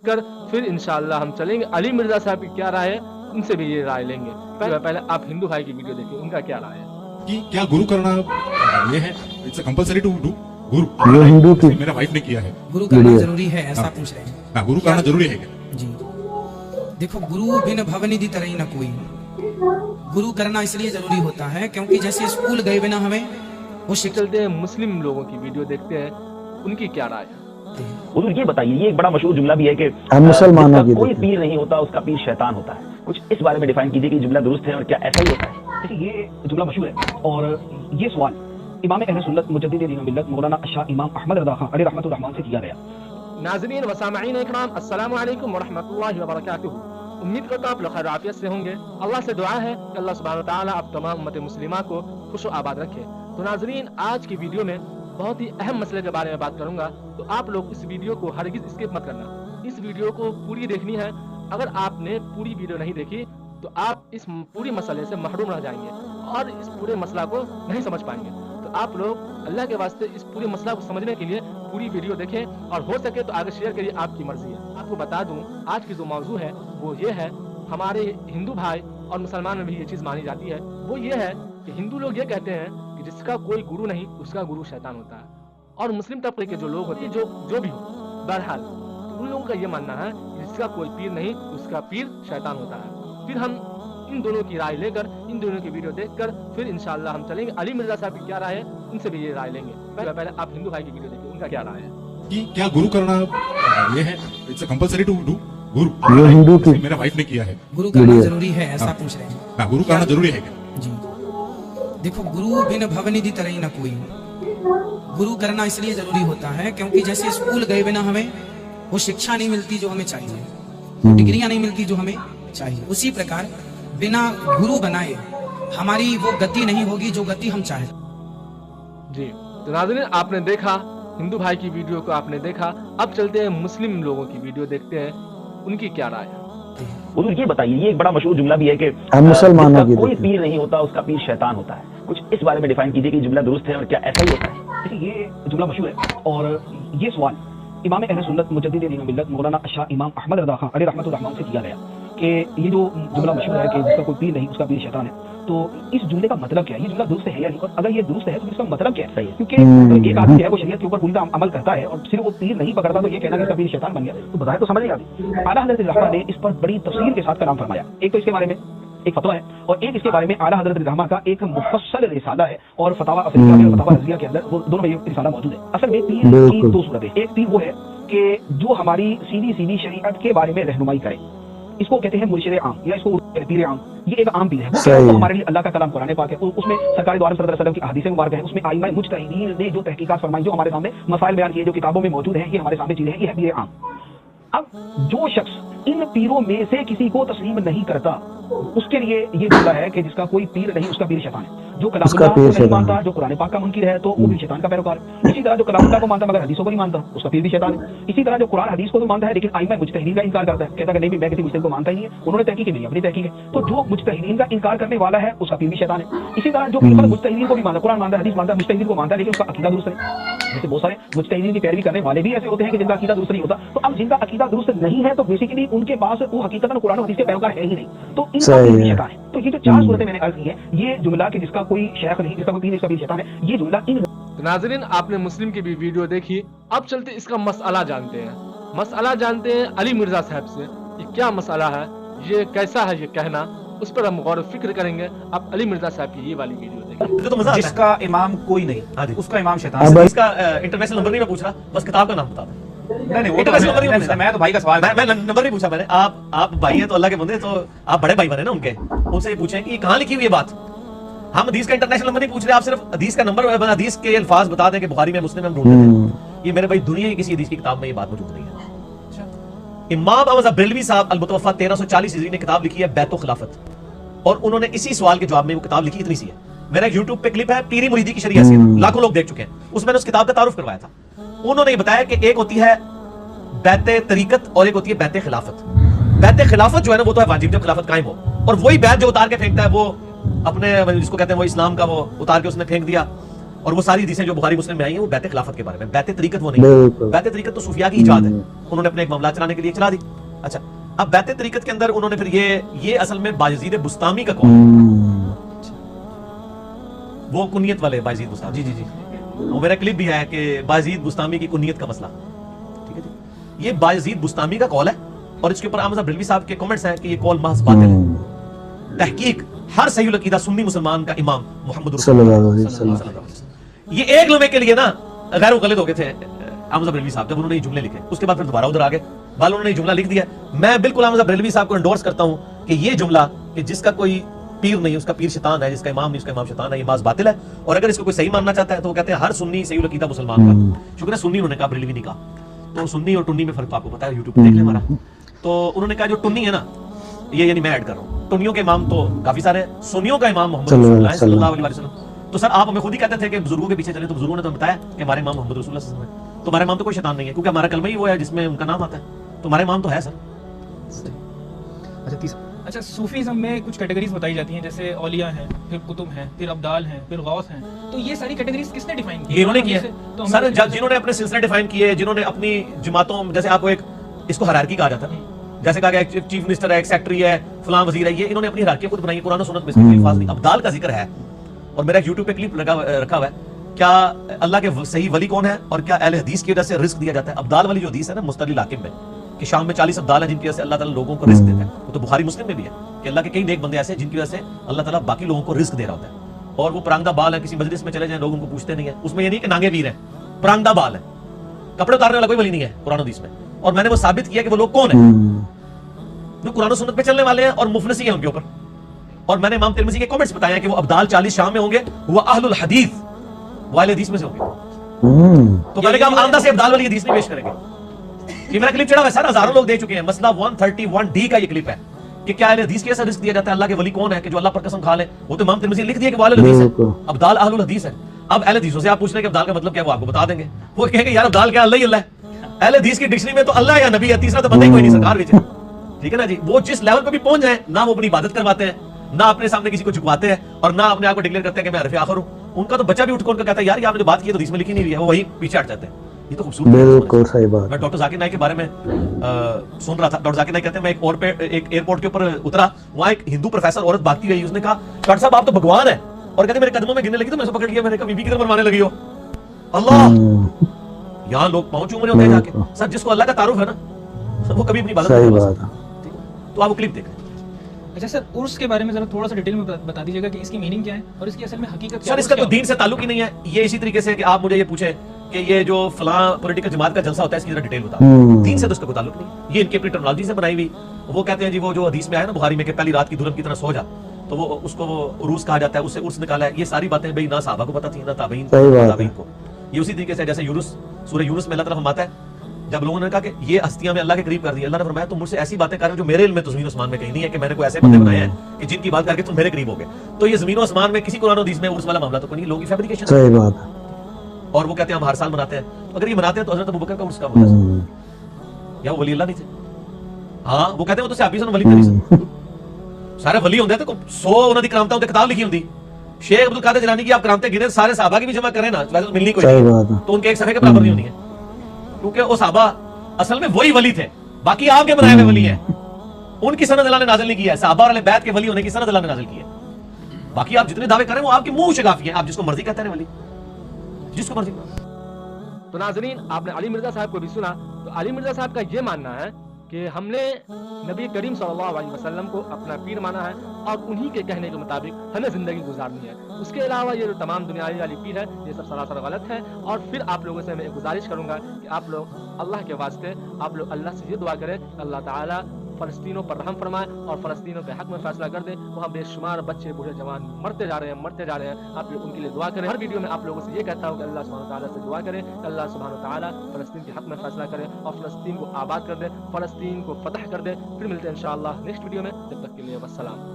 دیکھ کر پھر انشاءاللہ ہم چلیں گے علی مرزا صاحب کی کیا رائے ہے، ان سے بھی یہ رائے لیں گے۔ پہلے آپ ہندو بھائی کی ویڈیو دیکھیں، ان کا کیا رائے ہے کہ کیا گرو کرنا یہ ہے اٹس کمپلسری ٹو ڈو گرو؟ یہ ہندو کی میرا وائف نے کیا ہے، گرو کرنا ضروری ہے ایسا پوچھ رہے ہیں؟ ہاں گرو کرنا ضروری ہے کیا؟ جی دیکھو، گرو بن بھونی طرح نہ کوئی گرو کرنا اس لیے ضروری ہوتا ہے کیونکہ جیسے اسکول گئے بنا ہمیں وہ چلتے ہیں مسلم لوگوں کی ویڈیو دیکھتے ہیں، ان کی کیا رائے ہے۔ حضور یہ بتائیے، یہ ایک بڑا مشہور جملہ بھی ہے کہ ہم مسلمانوں جس کی کا کوئی دیکھیں۔ پیر نہیں ہوتا اس کا پیر شیطان ہوتا ہے، کچھ اس بارے میں ڈیفائن کیجئے کہ یہ جملہ درست ہے اور کیا ایسا ہی ہوتا ہے؟ دیکھیے یہ جملہ مشہور ہے اور یہ سوال امام اہل سنت مجدد دین و ملت مولانا شاہ امام احمد رضا خان علیہ رحمۃ الرحمان سے کیا گیا۔ ناظرین و سامعین اکرام، السلام علیکم ورحمۃ اللہ وبرکاتہ۔ امید کرتا ہوں آپ لوگ خیر عافیت سے ہوں گے۔ اللہ سے دعا ہے کہ اللہ سبحانہ وتعالیٰ آپ تمام امت مسلمہ کو خوش و آباد رکھے۔ تو ناظرین، آج کی ویڈیو میں بہت ہی اہم مسئلے کے بارے میں بات کروں گا، تو آپ لوگ اس ویڈیو کو ہرگز اسکپ مت کرنا۔ اس ویڈیو کو پوری دیکھنی ہے۔ اگر آپ نے پوری ویڈیو نہیں دیکھی تو آپ اس پوری مسئلے سے محروم رہ جائیں گے اور اس پورے مسئلہ کو نہیں سمجھ پائیں گے۔ تو آپ لوگ اللہ کے واسطے اس پورے مسئلہ کو سمجھنے کے لیے پوری ویڈیو دیکھیں اور ہو سکے تو آگے شیئر کریے، آپ کی مرضی ہے۔ آپ کو بتا دوں آج کی جو موضوع ہے وہ یہ ہے، ہمارے ہندو بھائی اور مسلمان میں بھی یہ چیز مانی جاتی ہے، وہ یہ ہے کہ ہندو لوگ یہ کہتے ہیں کہ جس کا کوئی گرو نہیں اس کا گرو شیطان ہوتا ہے، اور مسلم طبقے کے جو لوگ ہوتے ہیں جو بھی ہو، بہرحال ان لوگوں کا یہ ماننا ہے کہ جس کا کوئی پیر نہیں اس کا پیر شیطان ہوتا ہے۔ پھر ہم ان دونوں کی رائے لے کر، ان دونوں کی ویڈیو دیکھ کر پھر انشاءاللہ ہم چلیں گے علی مرزا صاحب کی کیا رائے ہے، ان سے بھی یہ رائے لیں گے۔ پہلے آپ ہندو بھائی کی ویڈیو دیکھیں، ان کا کیا رائے ہے کہ کیا گرو کرنا یہ ہے اٹس کمپلسری ٹو ڈو گرو؟ یہ ہندو کی میرا وائف نے کیا ہے، گرو کرنا ضروری ہے ایسا پوچھ رہے ہیں؟ ہاں گرو کرنا ضروری ہے کیا؟ جی دیکھو، گرو بن بھونی طرح نہ کوئی گرو کرنا اس لیے ضروری ہوتا ہے کیونکہ جیسے اسکول گئے بنا ہمیں وہ شکشا نہیں ملتی جو ہمیں چاہیے، وہ ڈگریاں نہیں ملتی جو ہمیں چاہیے، اسی پرکار بنا گرو بنائے ہماری وہ گتی نہیں ہوگی جو گتی ہم چاہتے۔ جی تو ناظرین، آپ نے دیکھا ہندو بھائی کی ویڈیو کو، آپ نے دیکھا، اب چلتے ہیں مسلم لوگوں کی ویڈیو دیکھتے ہیں، ان کی کیا رائے ہے۔ حضور یہ بتائیے، یہ ایک بڑا مشہور جملہ بھی ہے کہ ہم مسلمانوں جس کی کا کوئی دیکھیں۔ پیر نہیں ہوتا اس کا پیر شیطان ہوتا ہے، کچھ اس بارے میں ڈیفائن کیجئے کہ یہ جملہ درست ہے اور کیا ایسا ہی ہوتا ہے؟ دیکھیے یہ جملہ مشہور ہے اور یہ سوال امام اہل سنت مجدد دین و ملت مولانا شاہ امام احمد رضا خان علیہ رحمۃ الرحمان سے کیا گیا کہ یہ جو جملہ مشہور ہے کہ جس کا کوئی پیر نہیں اس کا پیر شیطان ہے، تو اس جملے کا مطلب کیا ہے؟ یہ جملہ درست ہے یا نہیں؟ اور اگر یہ درست ہے تو اس کا مطلب کیا ہے؟ کیونکہ ایک آدمی ہے وہ شریعت کے اوپر پوری طرح عمل کرتا ہے اور صرف وہ پیر نہیں پکڑتا تو یہ کہنا کہ اس کا پیر شیطان بن گیا تو بظاہر تو سمجھ نہیں آتی۔ اعلیٰ حضرت رحمہ نے اس پر بڑی تفصیل کے ساتھ کلام فرمایا۔ ایک تو اس کے بارے میں ایک فتویٰ ہے اور ایک اس کے بارے میں اعلیٰ حضرت رحمہ کا ایک مفصل رسالہ ہے، اور فتاویٰ افریقہ اور فتاویٰ رضیہ کے اندر وہ دونوں میں یہ رسالہ موجود ہے۔ اصل میں پیر کی دو صورتیں، ایک پیر وہ ہے کہ جو ہماری سیدھی شریعت کے بارے میں رہنمائی کرے، اس کو کہتے ہیں مرشد عام یا اس کو پیر عام، یہ ایک عام پیر ہے۔ وہ ہمارے لیے اللہ کا کلام قرآن پاک ہے، اس میں سرکار دو عالم صلی اللہ علیہ وسلم کی احادیث مبارکہ ہیں، اس میں ائمہ مجتہدین نے جو تحقیقات فرمائی، جو ہمارے سامنے مسائل بیان کیے، جو کتابوں میں موجود ہیں، یہ ہمارے سامنے چیزیں ہیں، یہ ہے پیر عام۔ اب جو شخص ان پیروں میں سے کسی کو تسلیم نہیں کرتا اس کے لیے یہ جملہ ہے کہ جس کا کوئی پیر نہیں اس کا پیر شیطان ہے۔ جو کلام اللہ کو نہیں مانتا، جو قرآن پاک کا منکر ہے تو وہ بھی شیطان کا پیروکار ہے۔ اسی طرح جو کلام اللہ کو مانتا مگر حدیثوں کو نہیں مانتا اس کا پیر بھی شیطان ہے۔ اسی طرح جو قرآن حدیث کو تو مانتا ہے لیکن ائمہ مجتہدین کا انکار کرتا ہے، کہتا ہے کہ نہیں میں کسی مجتہد کو مانتا ہی نہیں ہے، انہوں نے تحقیق کی نہیں اپنی تحقیق ہے، تو جو مجتہدین کا انکار کرنے والا ہے اس کا پیر بھی شیطان ہے۔ اسی طرح جو مجتہدین کو بھی مانتا، قرآن مانتا ہے، حدیث مانتا ہے، مجتہدین کو مانتا ہے لیکن اس کا عقیدہ درست نہیں، جیسے بہت سارے مجتہدین کی پیروی کرنے والے بھی ایسے ہوتے ہیں کہ جن کا عقیدہ درست نہیں ہوتا۔ تو اب جن کا عقیدہ درست نہیں ہے تو بیسیکلی ان کے پاس وہ حقیقتاً قرآن و حدیث کے پیروکار ہے ہی نہیں، تو ان کا پیر بھی شیطان ہے۔ تو یہ جو چار صورتیں میں نے عرض کی ہیں، یہ جملہ کہ جس کا کوئی شیخ نہیں، جس کا کوئی پیر، اس کا پیر شیطان ہے، یہ جملہ ان ناظرین، آپ نے مسلم کی بھی ویڈیو دیکھی، اب چلتے اس کا مسئلہ جانتے ہیں۔ مسئلہ جانتے ہیں علی مرزا صاحب سے، یہ کیا مسئلہ ہے، یہ کیسا ہے یہ کہنا، اس پر ہم غور و فکر کریں گے۔ آپ علی مرزا صاحب کی یہ والی ویڈیو دیکھیں۔ جس کا امام کوئی نہیں اس کا امام شیطان ہے۔ اس کا انٹرنیشنل نمبر نہیں میں پوچھ رہا، بس کتاب کا نام بتا دیں۔ نہیں میں تو بھائی کا سوال، میں نمبر نہیں پوچھا میں نے۔ آپ بھائی ہیں تو اللہ کے بندے، تو آپ بڑے بھائی بنے نا ان کے، ان سے یہ پوچھیں کہ یہ کہاں لکھی ہوئی ہے بات۔ ہم حدیث کا انٹرنیشنل نمبر نہیں پوچھ رہے، آپ صرف حدیث کا نمبر، حدیث کے الفاظ بتا دیں کہ بخاری میں، مسلم میں ہم ڈھونڈ لیتے ہیں۔ یہ میرے بھائی دنیا کی کسی حدیث کی کتاب میں یہ بات موجود نہیں ہے۔ امام احمد بریلوی صاحب المتوفی 1340 ہجری نے کتاب لکھی ہے بیت و خلافت، اور انہوں نے اسی سوال کے جواب میں وہ کتاب لکھی، اتنی سی ہے۔ میرا یوٹیوب پہ کلپ ہے پیری مریدی کی شرعی حیثیت، لاکھوں لوگ دیکھ چکے ہیں، اس میں نے اس کتاب کا تعارف کروایا تھا۔ انہوں نے یہ بتایا کہ ایک ہوتی ہے بیت طریقت اور ایک ہوتی ہے بیت خلافت۔ بیت خلافت جو ہے نا وہ تو ہے واجب جب خلافت قائم ہو، اور وہی بیت جو اتار کے پھینکتا ہے وہ اپنے جس کو کہتے ہیں وہ اسلام کا وہ اتار کے اس نے پھینک دیا، اور وہ ساری حدیثیں جو بخاری مسلم میں آئی ہیں وہ بیعت خلافت کے بارے میں. بیعت طریقت وہ نہیں, بالکل. بیعت طریقت تو صوفیاء کی ایجاد ہے, انہوں نے اپنے ایک معاملات چلانے کے لیے چلا دی. اچھا اب بیعت طریقت کے اندر انہوں نے پھر یہ اصل میں بایزید بستامی کا قول, وہ کنیت والے بایزید بستامی, جی وہ میرا کلپ بھی ہے کہ بایزید بستامی کی کنیت کا مسئلہ, ٹھیک ہے جی, یہ بایزید بستامی کا قول ہے اور اس کے اوپر احمد صاحب بریلوی صاحب کے کمنٹس ہیں کہ یہ قول محض باطل ہے. تحقیق ہر صحیح العقیدہ سنی مسلمان کا امام محمد رسول اللہ صلی اللہ علیہ وسلم. یہ ایک لمحے کے لیے نا غیر مقلد ہو گئے تھے احمد صاحب بریلوی صاحب جب انہوں نے یہ جملے لکھے, اس کے بعد پھر دوبارہ ادھر آگے بال انہوں نے یہ جملہ لکھ دیا. میں بالکل احمد صاحب بریلوی صاحب کو انڈورس کرتا ہوں کہ یہ جملہ کہ جس کا کوئی پیر نہیں, اس کا پیر شیطان ہے, جس کا امام نہیں, اس کا امام شیطان ہے, یہ محض باطل ہے. اور اگر اس کو کوئی صحیح ماننا چاہتا ہے تو وہ کہتے ہیں ہر سنی صحیح العقیدہ مسلمان کا, چونکہ سنی انہوں نے کہا, بریلوی نہیں کہا. تو سنی اور ٹنی میں فرق آپ کو پتا ہے, یوٹیوب پہ دیکھ لیں ہمارا. تو انہوں نے کہا جو ٹنی ہے نا, یہ یعنی میں ایڈ کر رہا ہوں, ٹنیوں کے امام تو کافی سارے ہیں, سنیوں کا امام محمد رسول اللہ صلی اللہ علیہ وسلم. تو سر آپ ہمیں خود ہی کہتے تھے کہ بزرگوں کے پیچھے چلیں, تو بزرگوں نے تو بتایا کہ ہمارے امام محمد رسول اللہ صلی اللہ علیہ وسلم ہے. تو ہمارے امام تو کوئی شیطان نہیں ہے, کیونکہ ہمارا کلمہ ہی وہ ہے جس میں ان کا نام آتا ہے, تو ہمارے امام تو ہے سر. اچھا صوفیزم میں کچھ کیٹیگریز بتائی جاتی ہیں, جیسے اولیاء ہیں, پھر قطب ہیں, پھر ابدال ہیں, پھر غوث ہیں. تو یہ ساری کیٹیگریز کس نے ڈیفائن کی؟ یہ انہوں نے کیا سر, جنہوں نے اپنے سلسلے ڈیفائن کیے, جنہوں نے اپنی جماعتوں, جیسے آپ کو ایک اس کو ہرارکی کہا جاتا ہے, جیسے کہا کہ چیف منسٹر ہے, ایک سیکٹری ہے, فلاں وزیر ہے, یہ انہوں نے اپنی ہرارکی خود بنائی. قرآن و سنت میں اس کے الفاظ نہیں. ابدال کا ذکر ہے اور میرا ایک یوٹیوب پہ کلپ رکھا ہوا ہے, کیا اللہ کے صحیح ولی کون ہے اور کیا اہل حدیث کی وجہ سے رزق دیا جاتا ہے. ابدال والی جو حدیث ہے نا مستدل حاکم میں, کہ شام میں 40 ابدال ہیں جن کی وجہ سے اللہ تعالیٰ لوگوں کو رزق دیتا ہے, وہ تو بخاری مسلم میں بھی ہے کہ اللہ کے کئی نیک بندے ایسے ہیں جن کی وجہ سے اللہ تعالیٰ باقی لوگوں کو رزق دے رہا ہوتا ہے. اور وہ پرانگدہ بال ہے, کسی مجلس میں چلے جائیں لوگ ان کو پوچھتے نہیں ہیں, اس میں یہ نہیں کہ نانگے پیر ہیں, پرانگدہ بال ہے, کپڑے اتارنے والا کوئی ولی نہیں ہے قرآن حدیث میں. اور میں نے وہ ثابت کیا کہ وہ لوگ کون ہیں, جو قرآن و سنت پہ چلنے والے ہیں اور مفلسی ہیں ان کے اوپر. اور میں نے امام ترمذی کے کمنٹس بتایا کہ وہ ابدال 40 شام میں ہوں گے, وہ اہل الحدیث والے حدیث میں سے ہوں گے. تو میں نے کہا آمدہ سے ابدال والی حدیث نہیں پیش کریں گے. یہ میرا کلپ چڑھا ہوا ہے سر, ہزاروں لوگ دیکھ چکے ہیں. مسئلہ 131D کا یہ کلپ ہے کہ کیا اہل حدیث کیسا رزق دیا جاتا ہے, اللہ کے ولی کون ہے کہ جو اللہ پر قسم کھا لے. وہ تو امام ترمذی نے لکھ دیا کہ وہ اہل الحدیث ہے, ابدال اہل الحدیث ہے. اب اہل حدیثوں سے آپ پوچھ رہے ہیں کہ ابدال کا مطلب کیا, وہ آپ کو بتا دیں گے. وہ کہیں گے یار ابدال کیا, اللہ ہی اللہ ہے. اہل حدیث کی ڈکشنری میں تو اللہ یا نبی ہے, تیسرا تو بندہ ہی کوئی نہیں سرکار بیچے, ٹھیک ہے نا جی. وہ جس لیول پہ بھی پہنچ جائیں, نہ وہ اپنی عبادت کرواتے ہیں, نہ اپنے سامنے کسی کو جھکواتے ہیں, اور نہ اپنے آپ کو ڈکلیئر کرتے ہیں کہ میں عرف آخر ہوں. ان کا تو بچہ بھی اٹھ کر کہتا ہے یار آپ نے جو بات کی ہے تو حدیث میں لکھی نہیں ہوئی ہے, وہ وہی پیچھے ہٹ جاتے ہیں. یہ تو خوبصورت ہے. بالکل صحیح بات. میں ڈاکٹر ذاکر نائک کے بارے میں سن رہا تھا. ڈاکٹر ذاکر نائک کہتے ہیں میں ایک ایئرپورٹ کے اوپر اترا, وہاں ایک ہندو پروفیسر عورت بھاگتی گئی, اس نے کہا ڈاکٹر صاحب آپ تو بھگوان ہیں, اور کہتے میرے قدموں میں گرنے لگی تو میں اسے پکڑ لیا, میں نے کہا بی بی کی طرف مروانے لگی ہو. اللہ, یہاں لوگ پاؤں چوم رہے ہوتے ہیں جا کے. سر جس کو اللہ کا تعارف ہے نا وہ کبھی اپنی عبادت نہیں کرتا. تو آپ وہ کلپ دیکھیں. اچھا سر عرس کے بارے میں ذرا تھوڑا سا ڈیٹیل میں بتا دیجیے گا کہ اس کی میننگ کیا ہے اور اس کی اصل میں حقیقت کیا ہے. سر اس کا کوئی دین سے تعلق ہی نہیں ہے. یہ اسی طریقے سے کہ آپ مجھے یہ پوچھیں کہ یہ جو فلاں پولیٹیکل جماعت کا جلسہ ہوتا ہے اس کی ذرا ڈیٹیل بتا دیں. دین سے تو اس کا کوئی تعلق نہیں, یہ ان کی اپنی ٹرمنالوجی سے بنائی ہوئی. وہ کہتے ہیں جی وہ جو حدیث میں آیا نا بخاری میں کہ پہلی رات کی دلہن کی طرح سو جا, تو وہ اس کو وہ عروس کہا جاتا ہے, اس سے عرس نکالا ہے. یہ ساری باتیں بھائی نہ صحابہ کو پتہ تھی نہ تابعین کو. یہ اسی طریقے سے جیسے یونس, سورہ یونس میں اللہ تعالیٰ فرماتا ہے جب لوگوں نے کہا کہ یہ ہستیاں میں اللہ کے قریب کر دی, اللہ نے فرمایا تم مجھ سے ایسی باتیں کر رہے ہو جو میرے علم میں تو زمین و آسمان میں کہیں نہیں ہے, کہ میں نے کوئی ایسے بندے بنائے ہیں کہ جن کی بات کر کے تم میرے قریب ہو گئے. تو یہ زمین و آسمان میں کسی قرآن و حدیث میں عرس والا معاملہ تو کوئی نہیں, لوگوں کی فیبریکیشن. صحیح بات ہے. اور وہ کہتے ہیں ہم ہر سال مناتے ہیں. اگر یہ مناتے ہیں تو حضرت ابوبکر کا عرس کب ہونا, یا وہ ولی اللہ نہیں تھے؟ ہاں وہ کہتے ہیں وہ تو صحابی سن ولی نہیں, سارے ولی ہوندے تے 100 انہاں دی کرامتاں تے کتاب لکھی ہوندی. شیخ عبد القادر جیلانی کی آپ کرامتیں گنے سارے صحابہ کی بھی جمع کریں نا, ویسے ملنی کوئی نہیں, تو ان کے ایک صفحے کے برابر نہیں ہونی ہے, کیونکہ وہ صحابہ اصل میں وہی ولی تھے, باقی آپ کے بنائے ہوئے ولی ہیں. ان کی سند اللہ نے نازل نہیں کیا ہے, صحابہ والے بیعت کے ولی ہونے کی سند اللہ نے نازل کی ہے. باقی آپ جتنے دعوے کریں وہ آپ کے منہ شگافی ہیں, آپ جس کو مرضی کہتے ہیں ولی, جس کو مرضی. تو ناظرین آپ نے علی مرزا صاحب کو بھی سنا. تو علی مرزا صاحب کا یہ ماننا ہے کہ ہم نے نبی کریم صلی اللہ علیہ وسلم کو اپنا پیر مانا ہے اور انہی کے کہنے کے مطابق ہمیں زندگی گزارنی ہے. اس کے علاوہ یہ جو تمام دنیاوی والی پیر ہے یہ سب سراسر غلط ہے. اور پھر آپ لوگوں سے میں ایک گزارش کروں گا کہ آپ لوگ اللہ کے واسطے آپ لوگ اللہ سے یہ دعا کریں کہ اللہ تعالیٰ فلسطینوں پر رحم فرمائے اور فلسطینوں کے حق میں فیصلہ کر دے. وہاں بے شمار بچے بوڑھے جوان مرتے جا رہے ہیں. آپ لوگ ان کے لیے دعا کریں. ہر ویڈیو میں آپ لوگوں سے یہ کہتا ہوں کہ اللہ سبحانہ تعالیٰ سے دعا کریں کہ اللہ سبحانہ تعالیٰ فلسطین کے حق میں فیصلہ کرے اور فلسطین کو آباد کر دے, فلسطین کو فتح کر دے. پھر ملتے ہیں انشاءاللہ نیکسٹ ویڈیو میں, جب تک کے لیے والسلام.